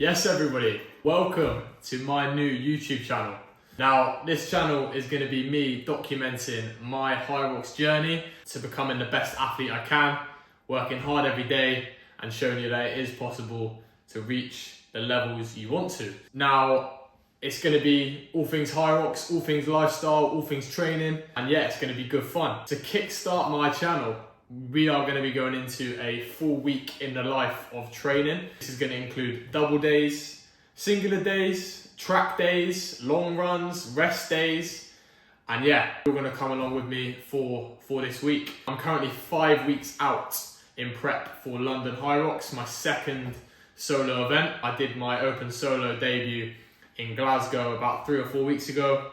Yes everybody, welcome to my new YouTube channel. Now this channel is going to be me documenting my HYROX journey to becoming the best athlete I can, working hard every day and showing you that it is possible to reach the levels you want to. Now it's going to be all things HYROX, all things lifestyle, all things training, and yeah, it's going to be good fun. To kickstart my channel, we are going to be going into a full week in the life of training. This is going to include double days, singular days, track days, long runs, rest days, and yeah, you're going to come along with me for this week. I'm currently 5 weeks out in prep for London HYROX, my second solo event. I did my open solo debut in Glasgow about 3 or 4 weeks ago.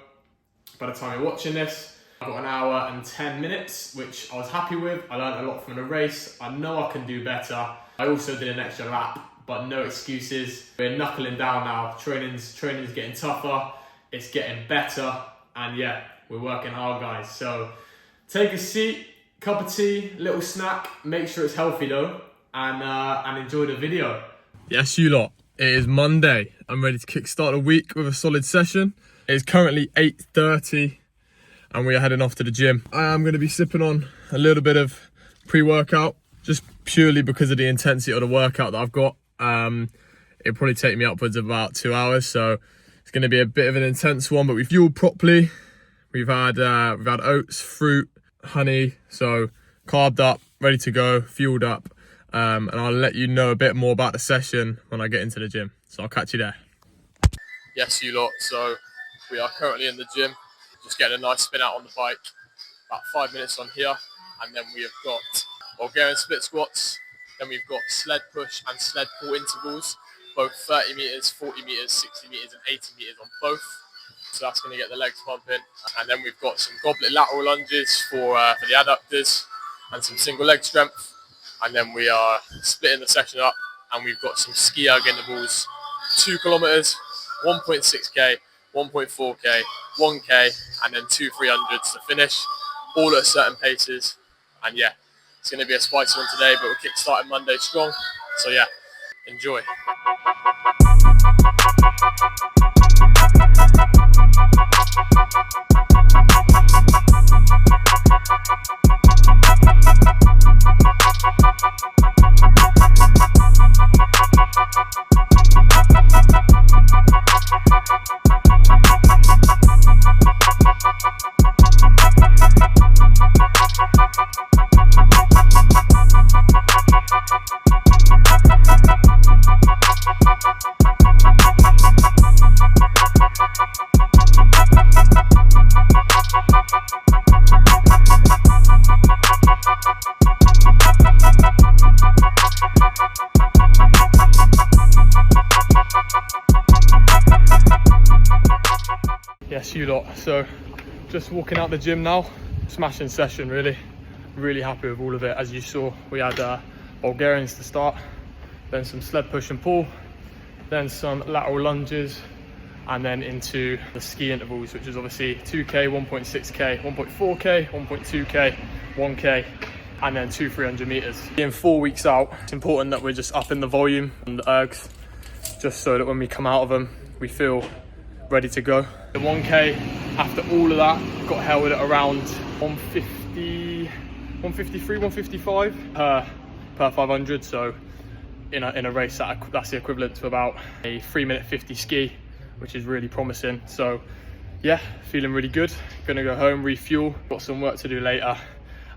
By the time you're watching this, I've got 1 hour and 10 minutes, which I was happy with. I learned a lot from the race. I know I can do better. I also did an extra lap, but no excuses. We're knuckling down now. Training's getting tougher. It's getting better. And yeah, we're working hard, guys. So take a seat, cup of tea, little snack. Make sure it's healthy though, and enjoy the video. Yes, you lot. It is Monday. I'm ready to kickstart the week with a solid session. It is currently 8:30. And we are heading off to the gym. I am going to be sipping on a little bit of pre-workout, just purely because of the intensity of the workout that I've got. It'll probably take me upwards of about 2 hours, so it's going to be a bit of an intense one, but we've fueled properly. We've had oats, fruit, honey, so carved up, ready to go, fueled up. And I'll let you know a bit more about the session when I get into the gym. So I'll catch you there. Yes, you lot. So we are currently in the gym. Just getting a nice spin out on the bike, about 5 minutes on here, and then we have got Bulgarian split squats, then we've got sled push and sled pull intervals, both 30 meters, 40 meters, 60 meters and 80 meters on both, so that's going to get the legs pumping. And then we've got some goblet lateral lunges for the adductors and some single leg strength, and then we are splitting the session up, and we've got some ski erg intervals, 2 kilometers, 1.6k, 1.4k, 1k, and then 2 300s to finish, all at certain paces. And yeah, it's going to be a spicy one today, but we're kick-starting Monday strong. So yeah, enjoy. Yes, you lot. So just walking out the gym now, smashing session really happy with all of it. As you saw, we had Bulgarians to start, then some sled push and pull, then some lateral lunges, and then into the ski intervals, which is obviously 2k, 1.6k, 1.4k, 1.2k, 1k, and then 2 300 meters. Being 4 weeks out, it's important that we're just upping the volume on the ergs, just so that when we come out of them, we feel ready to go. The 1k, after all of that, got held at around 150, 153, 155 per 500. So in a race, that's the equivalent to about a 3-minute 50 ski, which is really promising. So yeah, feeling really good. Gonna go home, refuel, got some work to do later,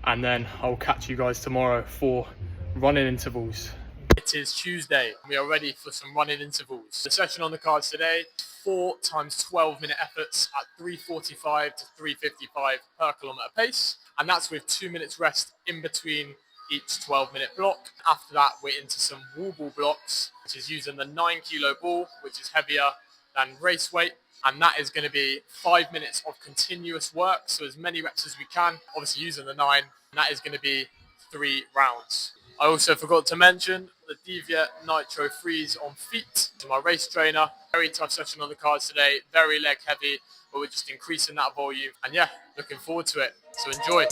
and then I'll catch you guys tomorrow for running intervals. It is Tuesday. We are ready for some running intervals. The session on the cards today, 4 times 12-minute efforts at 3:45 to 3:55 per kilometre pace. And that's with 2 minutes rest in between each 12-minute block. After that, we're into some wall ball blocks, which is using the 9-kilo ball, which is heavier than race weight. And that is going to be 5 minutes of continuous work. So as many reps as we can, obviously using the 9. And that is going to be 3 rounds. I also forgot to mention the Deviate Nitro Freeze on feet to my race trainer. Very tough session on the cards today, very leg heavy, but we're just increasing that volume. And yeah, looking forward to it. So enjoy.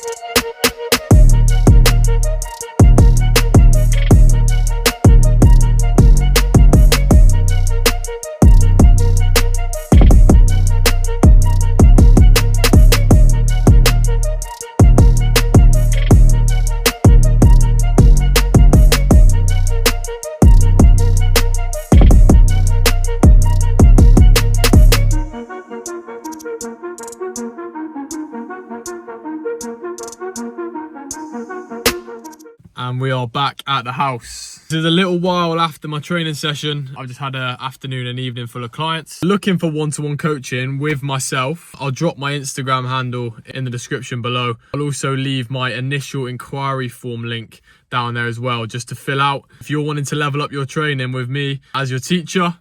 at the house. This is a little while after my training session. I've just had an afternoon and evening full of clients. Looking for one-to-one coaching with myself. I'll drop my Instagram handle in the description below. I'll also leave my initial inquiry form link down there as well, just to fill out. If you're wanting to level up your training with me as your teacher,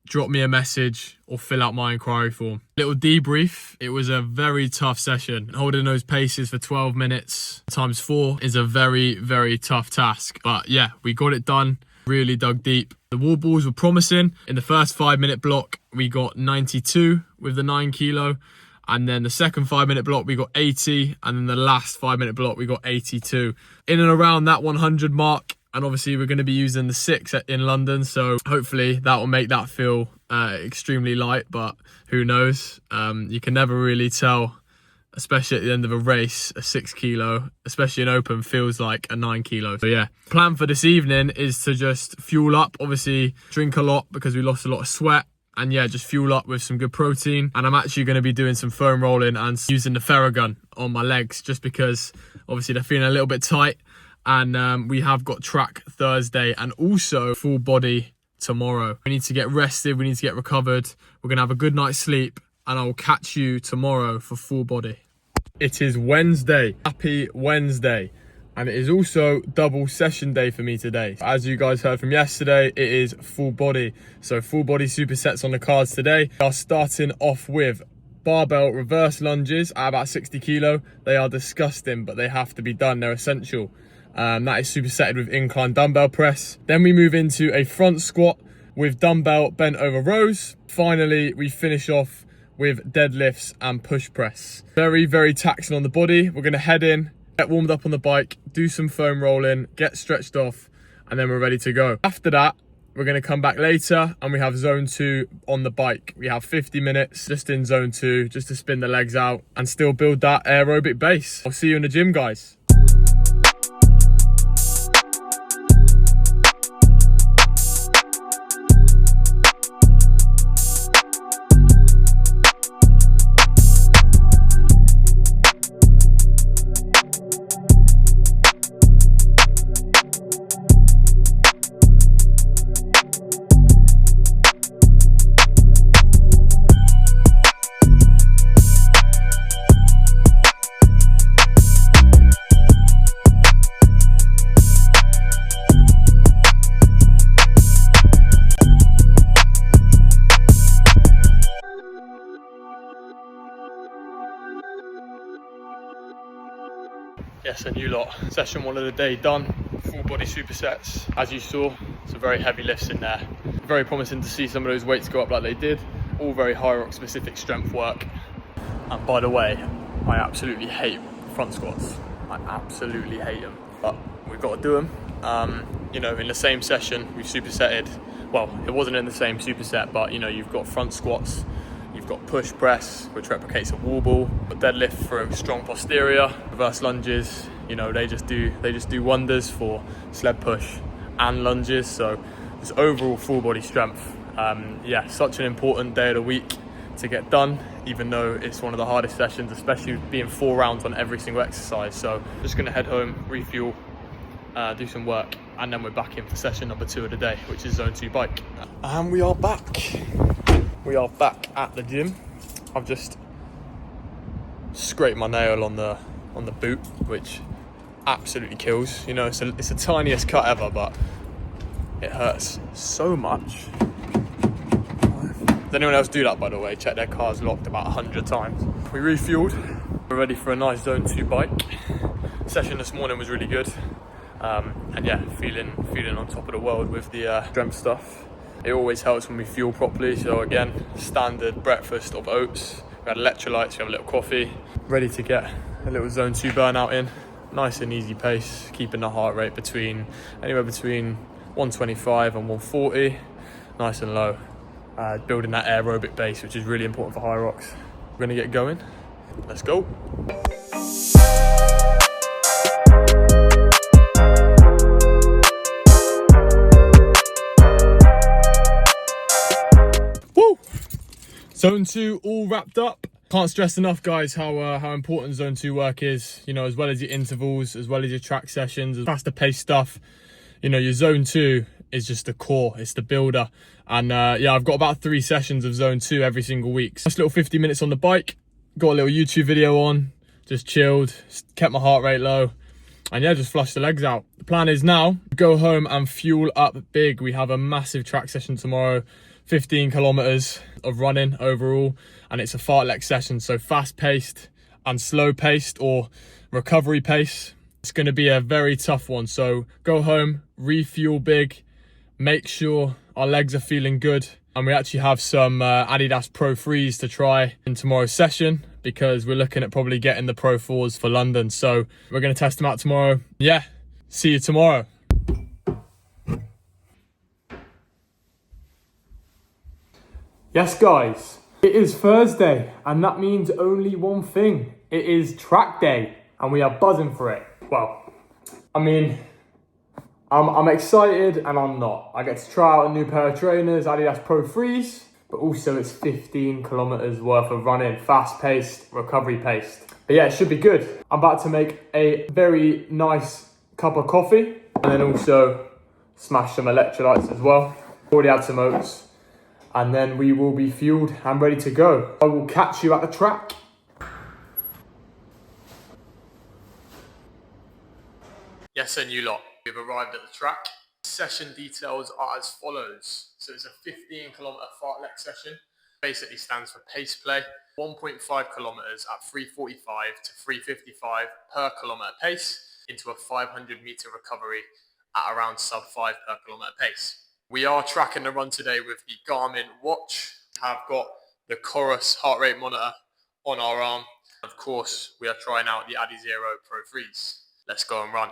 drop me a message or fill out my inquiry form. Little debrief. It was a very tough session. Holding those paces for 12 minutes times 4 is a very, very tough task. But yeah, we got it done. Really dug deep. The wall balls were promising. In the first 5-minute block, we got 92 with the 9 kilo. And then the second 5-minute block, we got 80. And then the last 5-minute block, we got 82. In and around that 100 mark. And obviously we're going to be using the 6 in London, so hopefully that will make that feel extremely light, but who knows? You can never really tell, especially at the end of a race. A 6 kilo, especially in open, feels like a 9 kilo. So yeah, plan for this evening is to just fuel up, obviously drink a lot because we lost a lot of sweat. And yeah, just fuel up with some good protein. And I'm actually going to be doing some foam rolling and using the Theragun on my legs, just because obviously they're feeling a little bit tight. And we have got track Thursday and also full body tomorrow. We need to get rested. We need to get recovered. We're going to have a good night's sleep. And I will catch you tomorrow for full body. It is Wednesday. Happy Wednesday. And it is also double session day for me today. As you guys heard from yesterday, it is full body. So full body supersets on the cards today. We are starting off with barbell reverse lunges at about 60 kilo. They are disgusting, but they have to be done. They're essential. That is supersetted with incline dumbbell press. Then we move into a front squat with dumbbell bent over rows. Finally, we finish off with deadlifts and push press. Very, very taxing on the body. We're gonna head in, get warmed up on the bike, do some foam rolling, get stretched off, and then we're ready to go. After that, we're gonna come back later and we have zone 2 on the bike. We have 50 minutes just in zone 2, just to spin the legs out and still build that aerobic base. I'll see you in the gym, guys. Yes, and you lot, session 1 of the day done, full body supersets. As you saw, some very heavy lifts in there. Very promising to see some of those weights go up like they did. All very HYROX specific strength work. And by the way, I absolutely hate front squats. I absolutely hate them, but we've got to do them. You know, in the same session, we've supersetted, well, it wasn't in the same superset, but you know, you've got front squats, you've got push press, which replicates a wall ball, but deadlift for a strong posterior, reverse lunges, you know, they just do wonders for sled push and lunges. So just overall full body strength. Yeah, such an important day of the week to get done, even though it's one of the hardest sessions, especially being 4 rounds on every single exercise. So just gonna head home, refuel, do some work, and then we're back in for session number 2 of the day, which is zone 2 bike. And we are back. We are back at the gym. I've just scraped my nail on the boot, which absolutely kills. You know, it's the tiniest cut ever, but it hurts so much. Does anyone else do that, by the way? Check their cars locked about 100 times. We refueled. We're ready for a nice zone 2 bike. Session this morning was really good. And yeah, feeling on top of the world with the strength stuff. It always helps when we fuel properly. So again, standard breakfast of oats. We had electrolytes, we have a little coffee. Ready to get a little zone 2 burnout in. Nice and easy pace, keeping the heart rate anywhere between 125 and 140. Nice and low. Building that aerobic base, which is really important for HYROX. We're gonna get going. Let's go. Zone 2 all wrapped up. Can't stress enough, guys, how important zone 2 work is. You know, as well as your intervals, as well as your track sessions, faster paced stuff. you know, your zone 2 is just the core, it's the builder. And yeah, I've got about 3 sessions of zone 2 every single week. Just little 50 minutes on the bike, got a little YouTube video on, just chilled, kept my heart rate low, and yeah, just flushed the legs out. The plan is now, go home and fuel up big. We have a massive track session tomorrow, 15 kilometers of running overall, and it's a fartlek session, so fast paced and slow paced, or recovery pace. It's going to be a very tough one, so go home, refuel big, make sure our legs are feeling good. And we actually have some Adidas Pro 3s to try in tomorrow's session, because we're looking at probably getting the Pro 4s for London. So we're going to test them out tomorrow. Yeah, see you tomorrow. Yes, guys, it is Thursday, and that means only one thing. It is track day, and we are buzzing for it. Well, I mean, I'm excited and I'm not. I get to try out a new pair of trainers, Adidas Pro 3s, but also it's 15 kilometers worth of running, fast-paced, recovery-paced. But yeah, it should be good. I'm about to make a very nice cup of coffee, and then also smash some electrolytes as well. Already had some oats, and then we will be fueled and ready to go. I will catch you at the track. Yes, and you lot, we've arrived at the track. Session details are as follows. So it's a 15 kilometer fartlek session. Basically stands for pace play. 1.5 kilometers at 3:45 to 3:55 per kilometer pace into a 500 meter recovery at around sub 5 per kilometer pace. We are tracking the run today with the Garmin watch. Have got the HYROX heart rate monitor on our arm. Of course, we are trying out the Adizero Pro 3s. Let's go and run.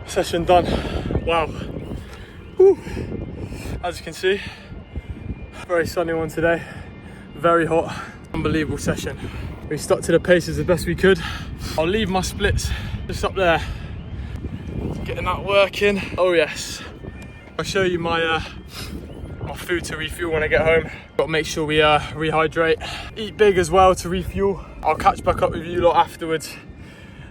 Session done. Wow. Whew. As you can see, very sunny one today. Very hot. Unbelievable session. We stuck to the paces the best we could. I'll leave my splits just up there. Getting that working. Oh yes. I'll show you my my food to refuel when I get home. Got to make sure we rehydrate. Eat big as well to refuel. I'll catch back up with you lot afterwards.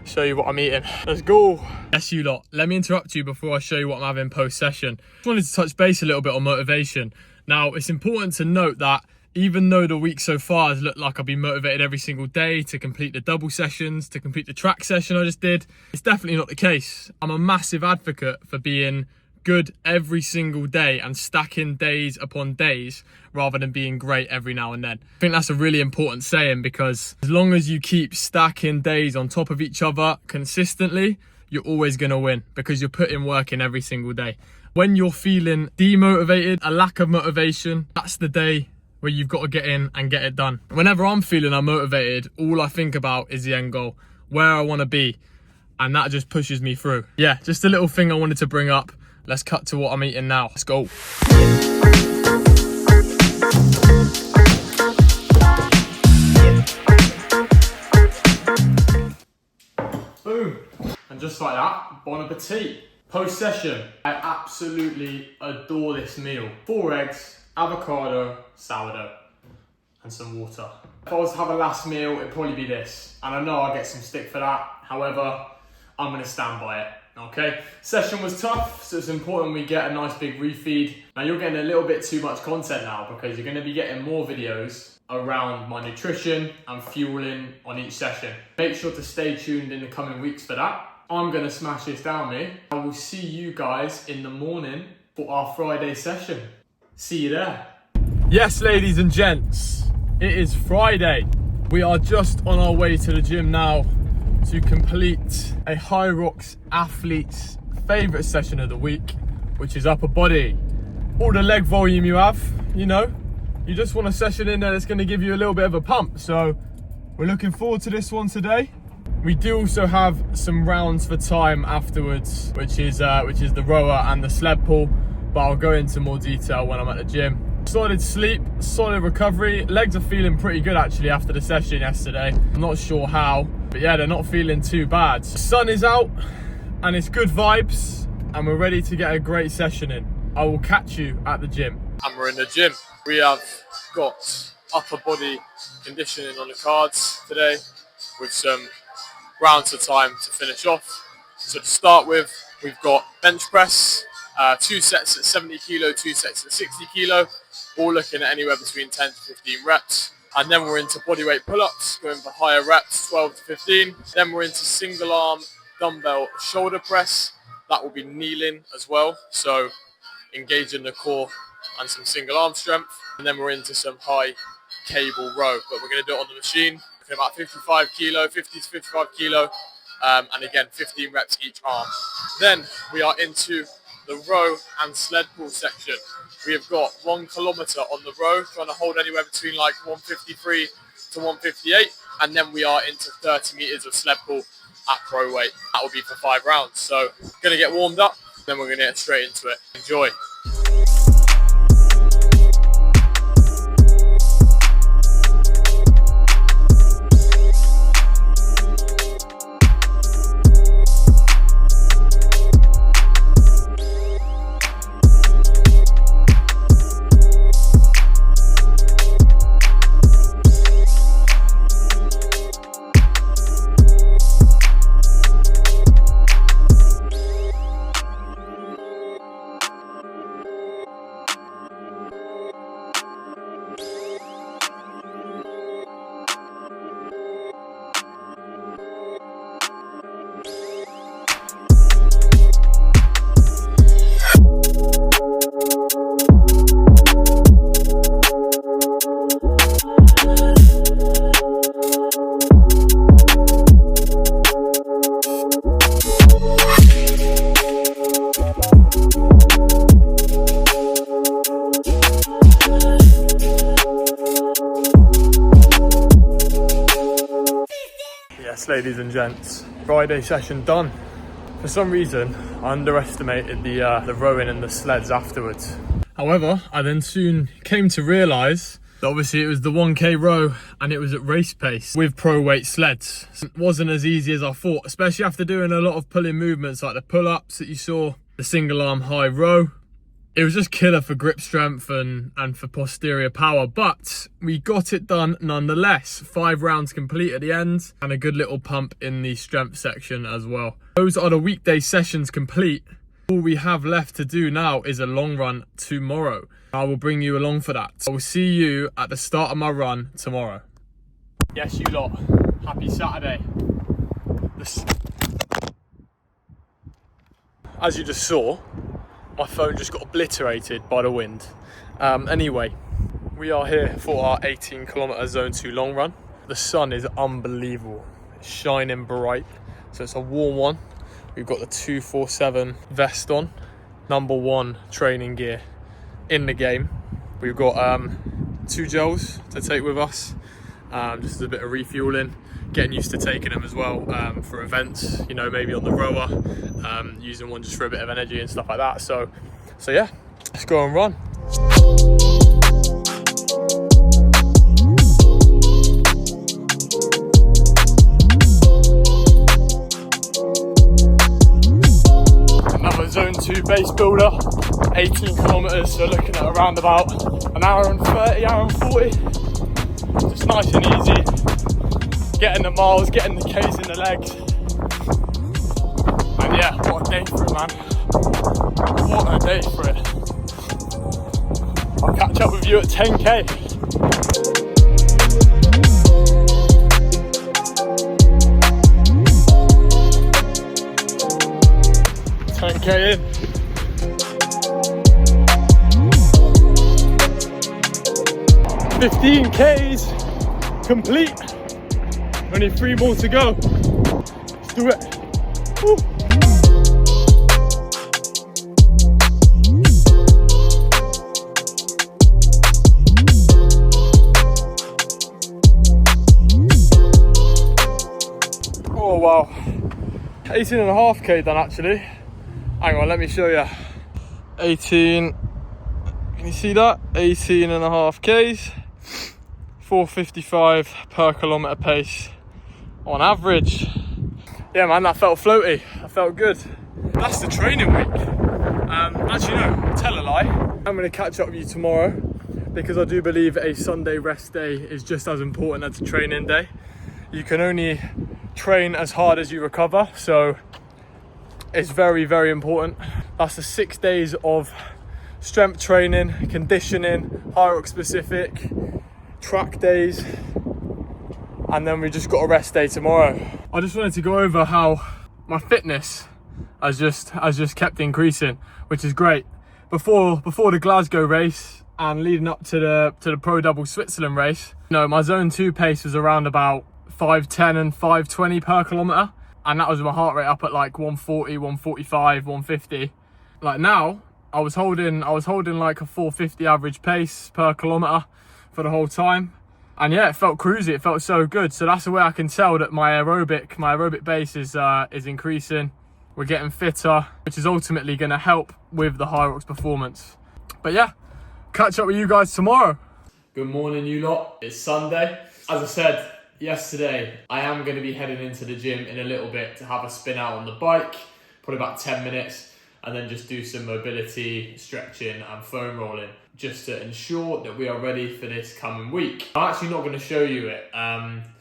Show you what I'm eating. Let's go. Yes, you lot. Let me interrupt you before I show you what I'm having post-session. Just wanted to touch base a little bit on motivation. Now, it's important to note that even though the week so far has looked like I've been motivated every single day to complete the double sessions, to complete the track session I just did, it's definitely not the case. I'm a massive advocate for being good every single day and stacking days upon days rather than being great every now and then. I think that's a really important saying, because as long as you keep stacking days on top of each other consistently, you're always going to win, because you're putting work in every single day. When you're feeling demotivated, a lack of motivation, that's the day where you've got to get in and get it done. Whenever I'm feeling unmotivated, all I think about is the end goal, where I want to be, and that just pushes me through. Yeah, just a little thing I wanted to bring up. Let's cut to what I'm eating now. Let's go. Boom. And just like that, bon appetit. Post-session, I absolutely adore this meal. 4 eggs, avocado, sourdough, and some water. If I was to have a last meal, it'd probably be this. And I know I'll get some stick for that. However, I'm gonna stand by it. Okay, session was tough, so it's important we get a nice big refeed. Now you're getting a little bit too much content now, because you're going to be getting more videos around my nutrition and fueling on each session. Make sure to stay tuned in the coming weeks for that. I'm going to smash this down, mate. I will see you guys in the morning for our Friday session. See you there. Yes, ladies and gents, it is Friday. We are just on our way to the gym now to complete a HYROX athlete's favourite session of the week, which is upper body. All the leg volume you have, you know, you just want a session in there that's going to give you a little bit of a pump. So we're looking forward to this one today. We do also have some rounds for time afterwards, which is the rower and the sled pull, but I'll go into more detail when I'm at the gym. Solid sleep, solid recovery. Legs are feeling pretty good actually after the session yesterday. I'm not sure how, but yeah, they're not feeling too bad. The sun is out and it's good vibes and we're ready to get a great session in. I will catch you at the gym. And we're in the gym. We have got upper body conditioning on the cards today with some rounds of time to finish off. So to start with, we've got bench press, 2 sets at 70 kilo, 2 sets at 60 kilo, all looking at anywhere between 10 to 15 reps. And then we're into bodyweight pull-ups, going for higher reps, 12 to 15. Then we're into single arm dumbbell shoulder press. That will be kneeling as well, so engaging the core and some single arm strength. And then we're into some high cable row, but we're going to do it on the machine. Looking about 55 kilo, 50 to 55 kilo, and again 15 reps each arm. Then we are into the row and sled pull section. We have got 1 kilometer on the row, trying to hold anywhere between like 153 to 158, and then we are into 30 meters of sled pull at pro weight. That will be for 5 rounds. So gonna get warmed up, then we're gonna get straight into it. Enjoy. Yes, ladies and gents, Friday session done. For some reason, I underestimated the rowing and the sleds afterwards. However, I then soon came to realise that obviously it was the 1k row and it was at race pace with pro weight sleds. It wasn't as easy as I thought, especially after doing a lot of pulling movements like the pull-ups that you saw, the single arm high row. It was just killer for grip strength and for posterior power, but we got it done nonetheless. 5 rounds complete at the end and a good little pump in the strength section as well. Those are the weekday sessions complete. All we have left to do now is a long run tomorrow. I will bring you along for that. I will see you at the start of my run tomorrow. Yes, you lot. Happy Saturday. As you just saw, my phone just got obliterated by the wind. Anyway, we are here for our 18 kilometer zone 2 long run. The sun is unbelievable. It's shining bright. So it's a warm one. We've got the 247 vest on. #1 training gear in the game. We've got 2 gels to take with us. Just a bit of refueling. Getting used to taking them as well for events, you know, maybe on the rower, using one just for a bit of energy and stuff like that. So yeah, let's go and run. Another zone 2 base builder, 18 kilometers, so looking at around about an hour and 30, hour and 40. Just nice and easy. Getting the miles, getting the Ks in the legs. And yeah, what a day for it, man. What a day for it. I'll catch up with you at 10k. 10k in. $15Ks complete. Only 3 more to go. Let's do it. Woo. Oh wow. 18.5k done actually. Hang on, let me show you. 18. You see that? 18.5 Ks, 4:55 per kilometre pace on average. Yeah, man, that felt floaty. That felt good. That's the training week. Actually, no, tell a lie. I'm going to catch up with you tomorrow because I do believe a Sunday rest day is just as important as a training day. You can only train as hard as you recover, so it's very, very important. That's the 6 days of strength training, conditioning, HYROX specific, track days, and then we just got a rest day tomorrow. I just wanted to go over how my fitness has just kept increasing, which is great. Before the Glasgow race and leading up to the Pro Double Switzerland race, you know, my zone 2 pace was around about 5:10 and 5:20 per kilometre, and that was my heart rate up at like 140, 145, 150. Like now, I was holding like a 450 average pace per kilometre for the whole time. And yeah, it felt cruisy, it felt so good. So that's the way I can tell that my aerobic base is increasing. We're getting fitter, which is ultimately gonna help with the HYROX performance. But yeah, catch up with you guys tomorrow. Good morning, you lot. It's Sunday. As I said yesterday, I am gonna be heading into the gym in a little bit to have a spin out on the bike, probably about 10 minutes, and then just do some mobility, stretching and foam rolling, just to ensure that we are ready for this coming week. I'm actually not going to show you it,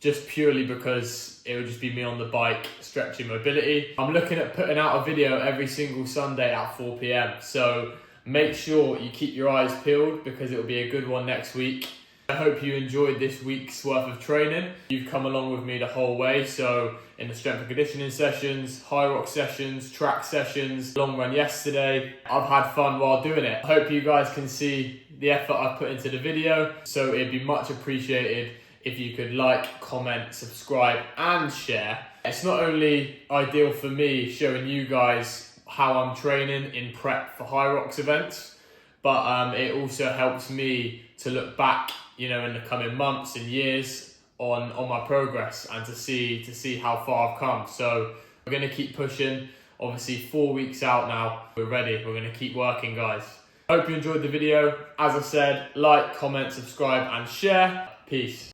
just purely because it would just be me on the bike, stretching mobility. I'm looking at putting out a video every single Sunday at 4 PM, so make sure you keep your eyes peeled because it will be a good one next week. I hope you enjoyed this week's worth of training. You've come along with me the whole way, so in the strength and conditioning sessions, HYROX sessions, track sessions, long run yesterday. I've had fun while doing it. I hope you guys can see the effort I've put into the video, so it'd be much appreciated if you could like, comment, subscribe and share. It's not only ideal for me showing you guys how I'm training in prep for HYROX events, but it also helps me to look back, you know, in the coming months and years on my progress and to see how far I've come. So we're going to keep pushing. Obviously 4 weeks out now, we're ready. We're going to keep working, guys. Hope you enjoyed the video. As I said, like, comment, subscribe and share. Peace.